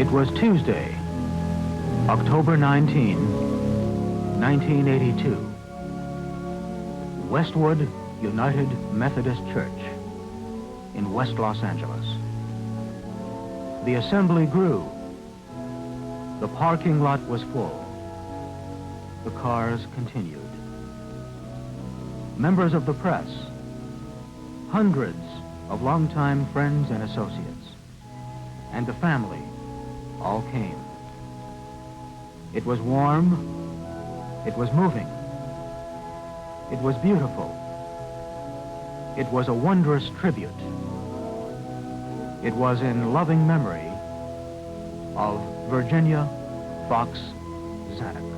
It was Tuesday, October 19, 1982. Westwood United Methodist Church in West Los Angeles. The assembly grew. The parking lot was full. The cars continued. Members of the press, hundreds of longtime friends and associates, and the family all came. It was warm. It was moving. It was beautiful. It was a wondrous tribute. It was in loving memory of Virginia Fox Zanuck.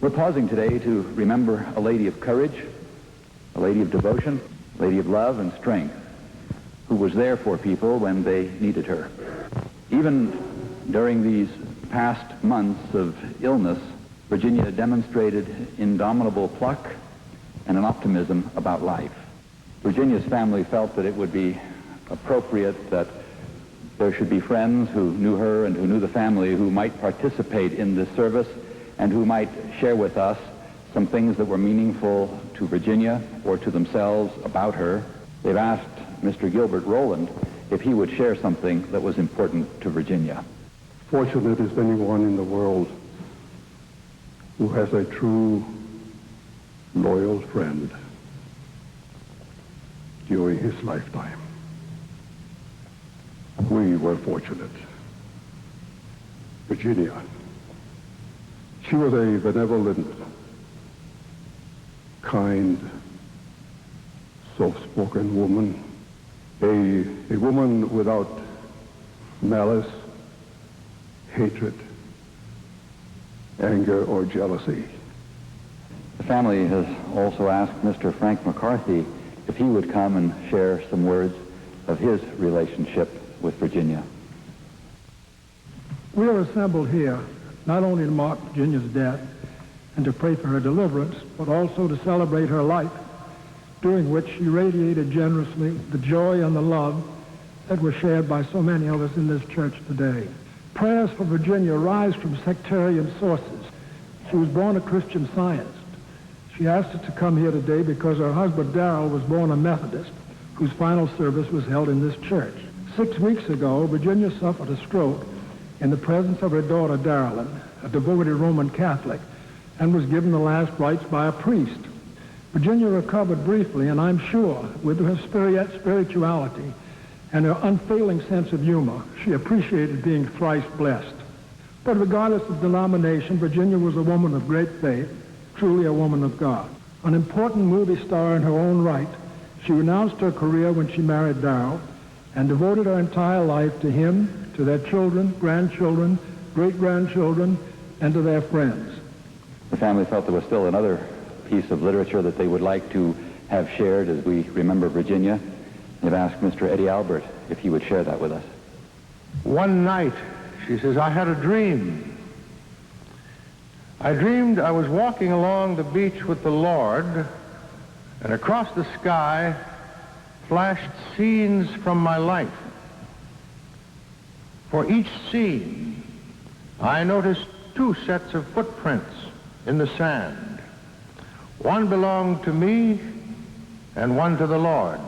We're pausing today to remember a lady of courage, a lady of devotion, a lady of love and strength, who was there for people when they needed her. Even during these past months of illness, Virginia demonstrated indomitable pluck and an optimism about life. Virginia's family felt that it would be appropriate that there should be friends who knew her and who knew the family who might participate in this service and who might share with us some things that were meaningful to Virginia or to themselves about her. They've asked Mr. Gilbert Rowland if he would share something that was important to Virginia. Fortunate is anyone in the world who has a true, loyal friend during his lifetime. We were fortunate. Virginia, she was a benevolent, kind, soft-spoken woman, a woman without malice, hatred, anger, or jealousy. The family has also asked Mr. Frank McCarthy if he would come and share some words of his relationship with Virginia. We are assembled here not only to mark Virginia's death and to pray for her deliverance, but also to celebrate her life, during which she radiated generously the joy and the love that were shared by so many of us in this church today. Prayers for Virginia rise from sectarian sources. She was born a Christian Scientist. She asked us to come here today because her husband, Darrell, was born a Methodist, whose final service was held in this church. 6 weeks ago, Virginia suffered a stroke in the presence of her daughter, Darrell, a devoted Roman Catholic, and was given the last rites by a priest. Virginia recovered briefly, and I'm sure, with her spirituality and her unfailing sense of humor, she appreciated being thrice blessed. But regardless of denomination, Virginia was a woman of great faith, truly a woman of God. An important movie star in her own right, she renounced her career when she married Darrell and devoted her entire life to him, to their children, grandchildren, great-grandchildren, and to their friends. The family felt there was still another piece of literature that they would like to have shared as we remember Virginia. They've asked Mr. Eddie Albert if he would share that with us. One night, she says, I had a dream. I dreamed I was walking along the beach with the Lord, and across the sky flashed scenes from my life. For each scene, I noticed 2 sets of footprints in the sand. One belonged to me and one to the Lord.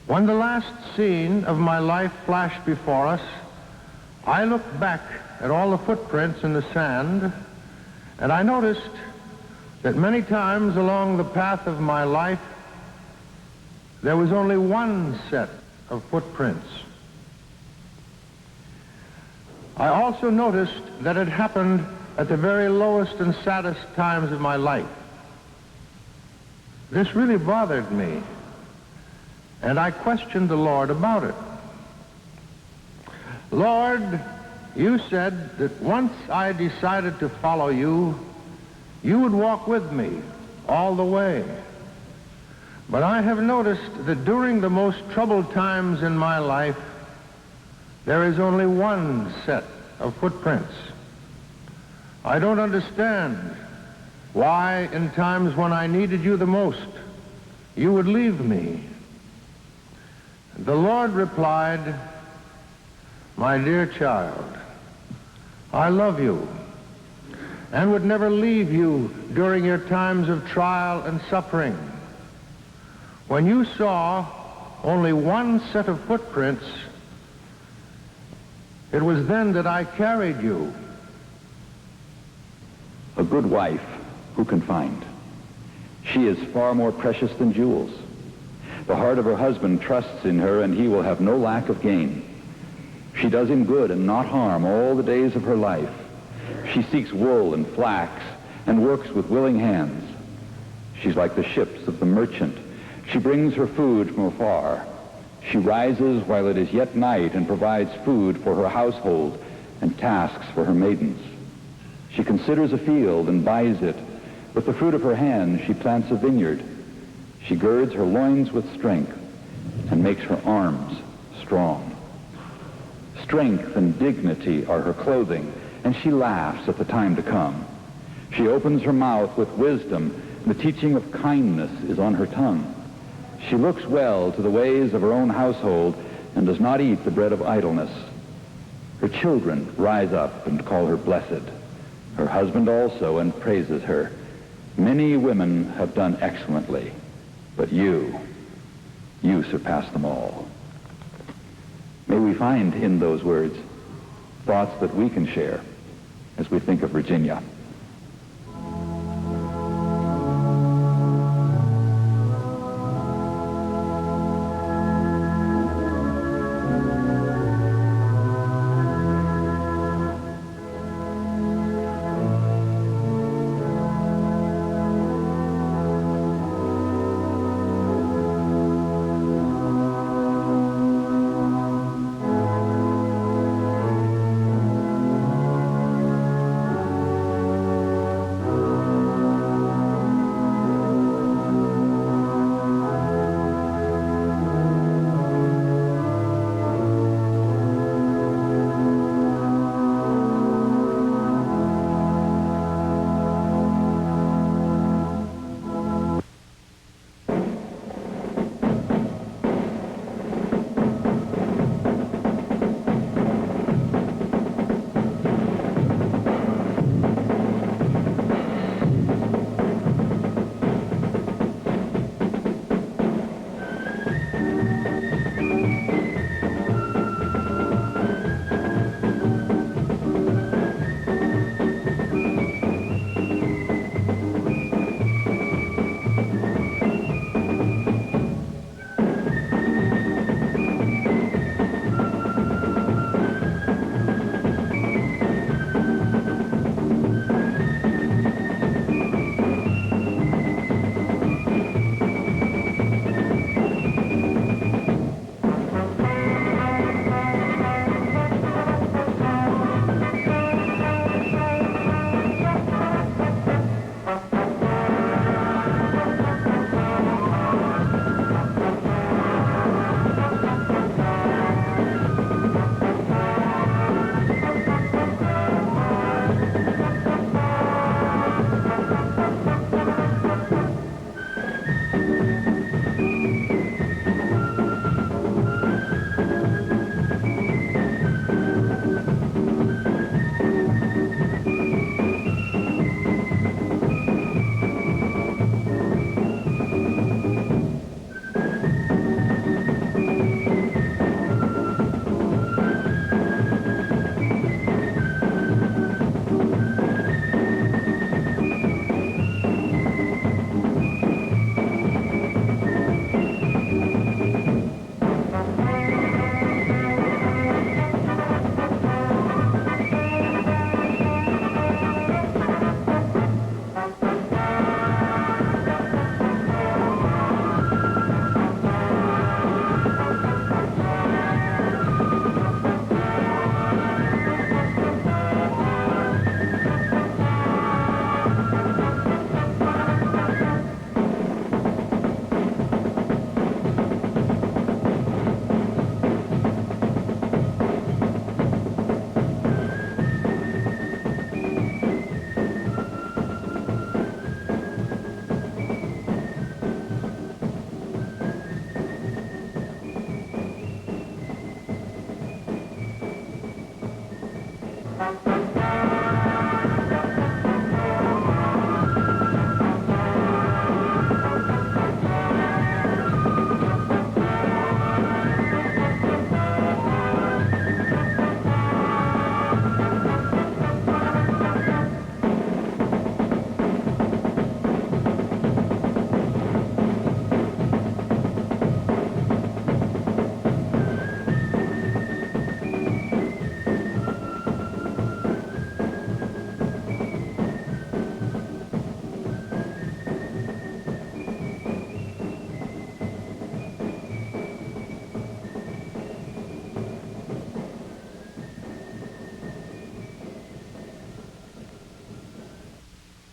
When the last scene of my life flashed before us, I looked back at all the footprints in the sand, and I noticed that many times along the path of my life, there was only one set of footprints. I also noticed that it happened at the very lowest and saddest times of my life. This really bothered me, and I questioned the Lord about it. Lord, you said that once I decided to follow you, you would walk with me all the way. But I have noticed that during the most troubled times in my life, there is only one set of footprints. I don't understand why in times when I needed you the most, you would leave me. The Lord replied, my dear child, I love you and would never leave you during your times of trial and suffering. When you saw only one set of footprints, it was then that I carried you. A good wife, who can find? She is far more precious than jewels. The heart of her husband trusts in her, and he will have no lack of gain. She does him good and not harm all the days of her life. She seeks wool and flax and works with willing hands. She's like the ships of the merchant. She brings her food from afar. She rises while it is yet night and provides food for her household and tasks for her maidens. She considers a field and buys it. With the fruit of her hand, she plants a vineyard. She girds her loins with strength and makes her arms strong. Strength and dignity are her clothing, and she laughs at the time to come. She opens her mouth with wisdom The teaching of kindness is on her tongue. She looks well to the ways of her own household and does not eat the bread of idleness. Her children rise up and call her blessed. Her husband also, and praises her. Many women have done excellently, but you surpass them all. May we find in those words thoughts that we can share as we think of Virginia.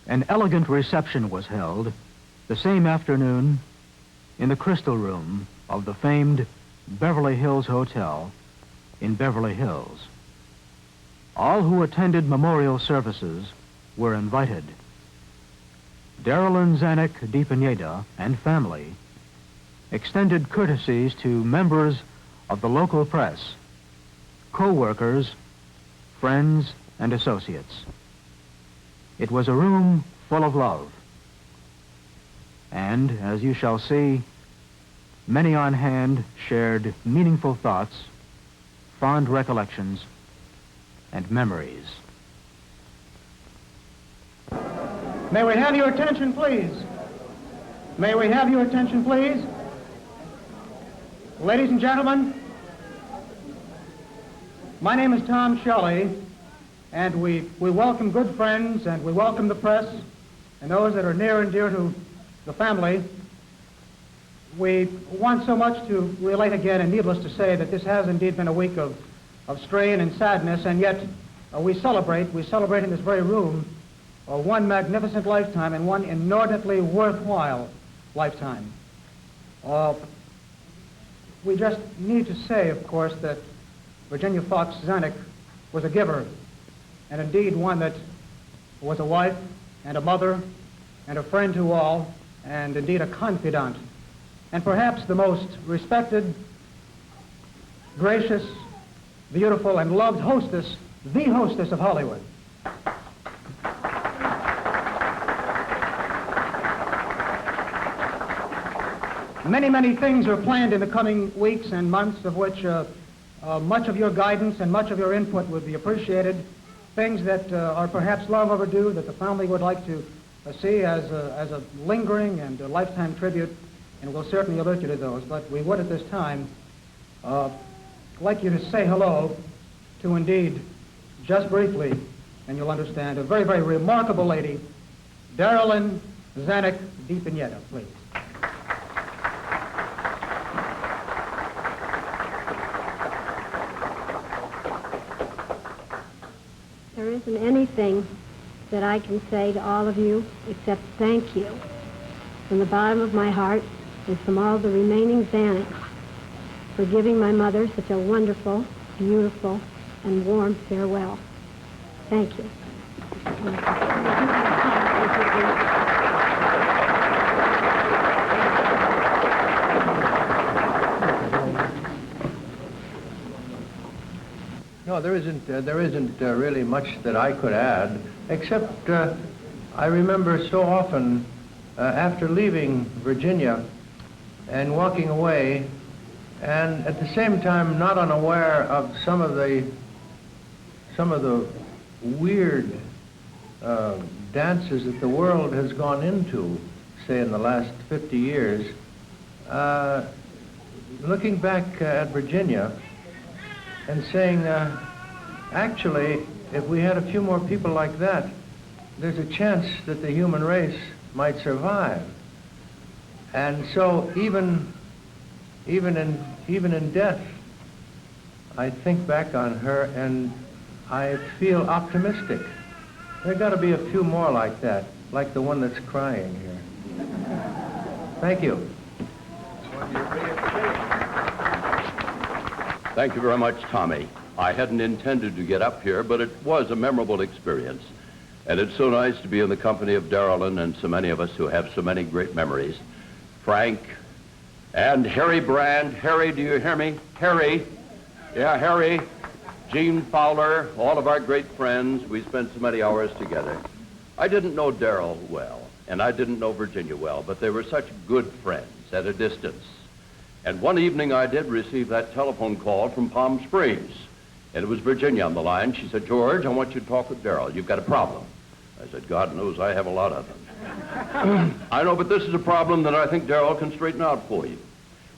An elegant reception was held the same afternoon in the Crystal Room of the famed Beverly Hills Hotel in Beverly Hills. All who attended memorial services were invited. Darrell and Zanuck de Pineda and family extended courtesies to members of the local press, co-workers, friends, and associates. It was a room full of love. And, as you shall see, many on hand shared meaningful thoughts, fond recollections, and memories. May we have your attention, please? May we have your attention, please? Ladies and gentlemen, my name is Tom Shelley, and we welcome good friends, and we welcome the press, and those that are near and dear to the family. We want so much to relate again, and needless to say that this has indeed been a week of strain and sadness, and yet we celebrate in this very room one magnificent lifetime and one inordinately worthwhile lifetime. We just need to say, of course, that Virginia Fox Zanuck was a giver, and indeed one that was a wife and a mother and a friend to all, and indeed a confidant, and perhaps the most respected, gracious, beautiful, and loved hostess, the hostess of Hollywood. Many, many things are planned in the coming weeks and months, of which much of your guidance and much of your input would be appreciated. Things that are perhaps long overdue, that the family would like to see as a lingering and a lifetime tribute, and we'll certainly alert you to those. But we would at this time like you to say hello to, indeed, just briefly, and you'll understand, a very, very remarkable lady, Darrell Zanuck de Pineda, please. There isn't anything that I can say to all of you except thank you from the bottom of my heart and from all the remaining Zanucks for giving my mother such a wonderful, beautiful, and warm farewell. Thank you. No, there isn't really much that I could add, except I remember so often after leaving Virginia and walking away, and at the same time not unaware of some of the weird dances that the world has gone into, say in the last 50 years, looking back at Virginia and saying, actually, if we had a few more people like that, there's a chance that the human race might survive. And so even in death, I think back on her and I feel optimistic. There got to be a few more like that, like the one that's crying here. Thank you. Thank you very much, Tommy. I hadn't intended to get up here, but it was a memorable experience. And it's so nice to be in the company of Darrell and so many of us who have so many great memories. Frank and Harry Brand. Harry, do you hear me? Harry. Yeah, Harry. Gene Fowler, all of our great friends. We spent so many hours together. I didn't know Darrell well, and I didn't know Virginia well, but they were such good friends at a distance. And one evening I did receive that telephone call from Palm Springs. And it was Virginia on the line. She said, George, I want you to talk with Darrell. You've got a problem. I said, God knows I have a lot of them. I know, but this is a problem that I think Darrell can straighten out for you.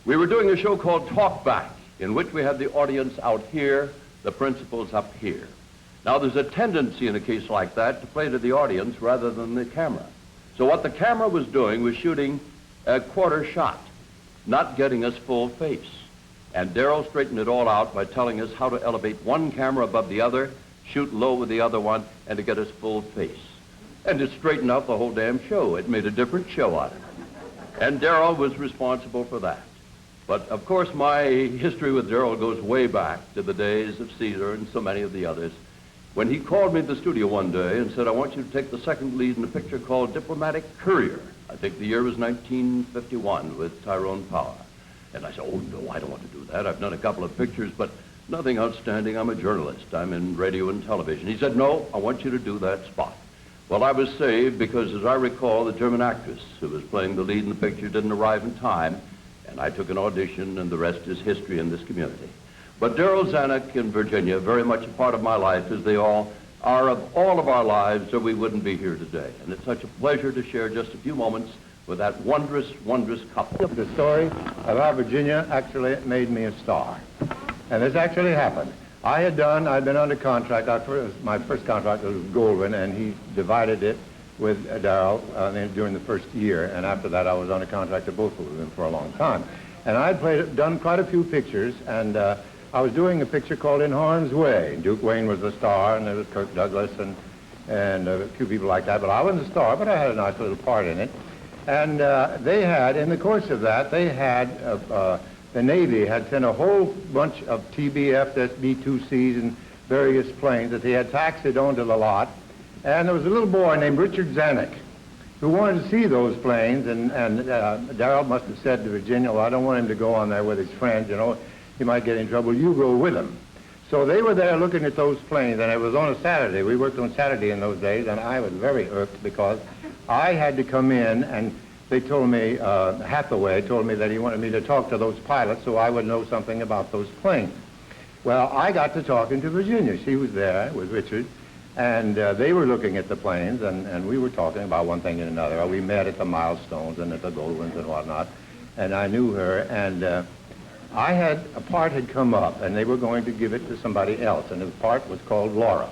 We were doing a show called Talk Back, in which we had the audience out here, the principals up here. Now, there's a tendency in a case like that to play to the audience rather than the camera. So what the camera was doing was shooting a quarter shot, not getting us full face. And Darrell straightened it all out by telling us how to elevate one camera above the other, shoot low with the other one, and to get us full face. And it straightened out the whole damn show. It made a different show out of it. And Darrell was responsible for that. But, of course, my history with Darrell goes way back to the days of Caesar and so many of the others. when he called me to the studio one day and said, I want you to take the second lead in a picture called Diplomatic Courier. I think the year was 1951 with Tyrone Power. And I said, oh, no, I don't want to do that. I've done a couple of pictures, but nothing outstanding. I'm a journalist. I'm in radio and television. He said, no, I want you to do that spot. Well, I was saved because, as I recall, the German actress who was playing the lead in the picture didn't arrive in time, and I took an audition, and the rest is history in this community. But Darrell Zanuck and Virginia, very much a part of my life, as they all are of all of our lives, or we wouldn't be here today. And it's such a pleasure to share just a few moments with that wondrous, wondrous couple. The story of how Virginia actually made me a star. And this actually happened. I'd been under contract. My first contract was with Goldwyn, and he divided it with Darrell during the first year. And after that, I was under contract to both of them for a long time. And I'd done quite a few pictures, and I was doing a picture called In Harm's Way. Duke Wayne was the star, and there was Kirk Douglas and a few people like that. But I wasn't the star, but I had a nice little part in it. And they had, in the course of that, they had, the Navy had sent a whole bunch of TBFs, B-2Cs, and various planes that they had taxied onto the lot. And there was a little boy named Richard Zanuck who wanted to see those planes, and Darrell must have said to Virginia, well, I don't want him to go on there with his friends, you know, he might get in trouble, you go with him. So they were there looking at those planes, and it was on a Saturday. We worked on Saturday in those days, and I was very irked because I had to come in, and they told me, Hathaway told me that he wanted me to talk to those pilots so I would know something about those planes. Well, I got to talking to Virginia. She was there with Richard, and they were looking at the planes, and we were talking about one thing and another. We met at the Milestones and at the Goldwyns and whatnot, and I knew her, and a part had come up, and they were going to give it to somebody else, and the part was called Laura.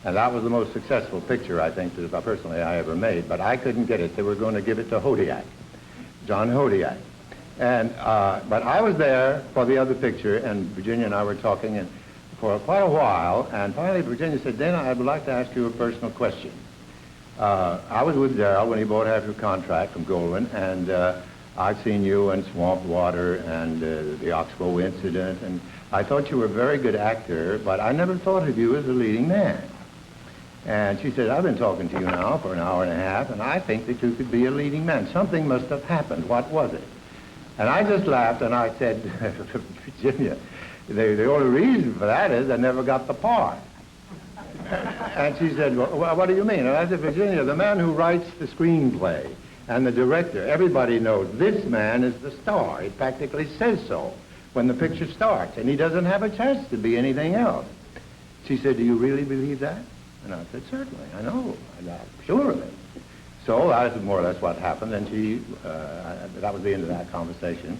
And that was the most successful picture, I think, that personally I ever made, but I couldn't get it. They were going to give it to Hodiak, John Hodiak. And, but I was there for the other picture, and Virginia and I were talking and for quite a while, and finally Virginia said, Dana, I'd like to ask you a personal question. I was with Darrell when he bought half your contract from Goldwyn, and I've seen you in Swamp Water and the Oxbow incident, and I thought you were a very good actor, but I never thought of you as a leading man. And she said, I've been talking to you now for an hour and a half, and I think that you could be a leading man. Something must have happened. What was it? And I just laughed, and I said, Virginia, the only reason for that is I never got the part. And she said, well, what do you mean? And I said, Virginia, the man who writes the screenplay and the director, everybody knows this man is the star. He practically says so when the picture starts, and he doesn't have a chance to be anything else. She said, do you really believe that? And I said, certainly, I know, I'm sure of it. So that is more or less what happened, and that was the end of that conversation.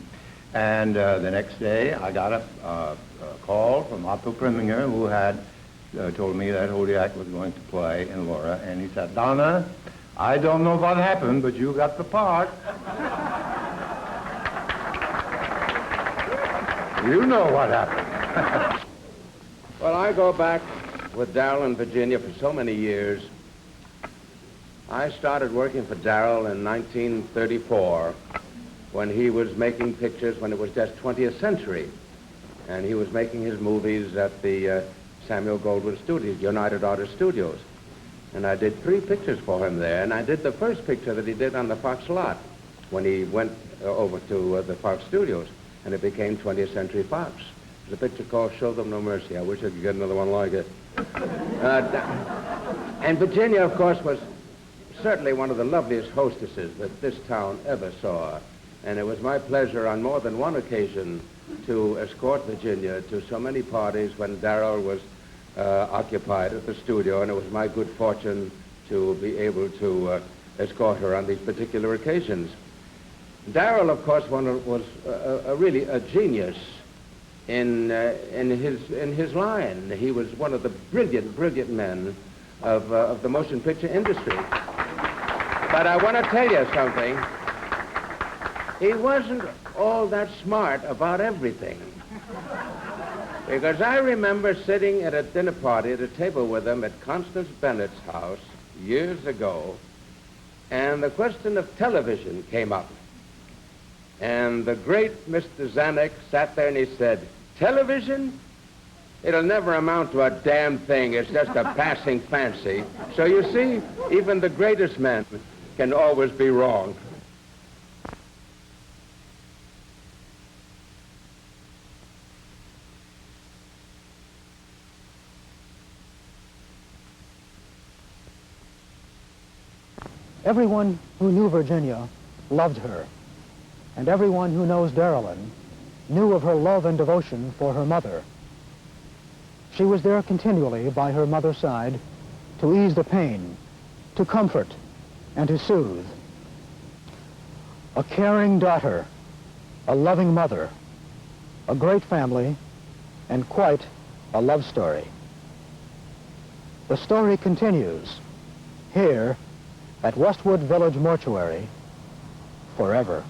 And the next day, I got a call from Otto Preminger, who had told me that Hodiak was going to play in Laura, and he said, Donna, I don't know what happened, but you got the part. You know what happened. Well, I go back with Darrell and Virginia for so many years. I started working for Darrell in 1934 when he was making pictures when it was just 20th Century. And he was making his movies at the Samuel Goldwyn Studios, United Artists Studios. And I did 3 pictures for him there. And I did the first picture that he did on the Fox lot when he went over to the Fox Studios. And it became 20th Century Fox. It was a picture called Show Them No Mercy. I wish I could get another one like it. And Virginia, of course, was certainly one of the loveliest hostesses that this town ever saw. And it was my pleasure on more than one occasion to escort Virginia to so many parties when Darrell was occupied at the studio, and it was my good fortune to be able to escort her on these particular occasions. Darrell, of course, was really a genius in his line. He was one of the brilliant men of the motion picture industry. But I want to tell you something. He wasn't all that smart about everything. Because I remember sitting at a dinner party at a table with him at Constance Bennett's house years ago, and the question of television came up. And the great Mr. Zanuck sat there and he said, television? It'll never amount to a damn thing. It's just a passing fancy. So you see, even the greatest men can always be wrong. Everyone who knew Virginia loved her, and everyone who knows Darylyn knew of her love and devotion for her mother. She was there continually by her mother's side to ease the pain, to comfort, and to soothe. A caring daughter, a loving mother, a great family, and quite a love story. The story continues here at Westwood Village Mortuary forever.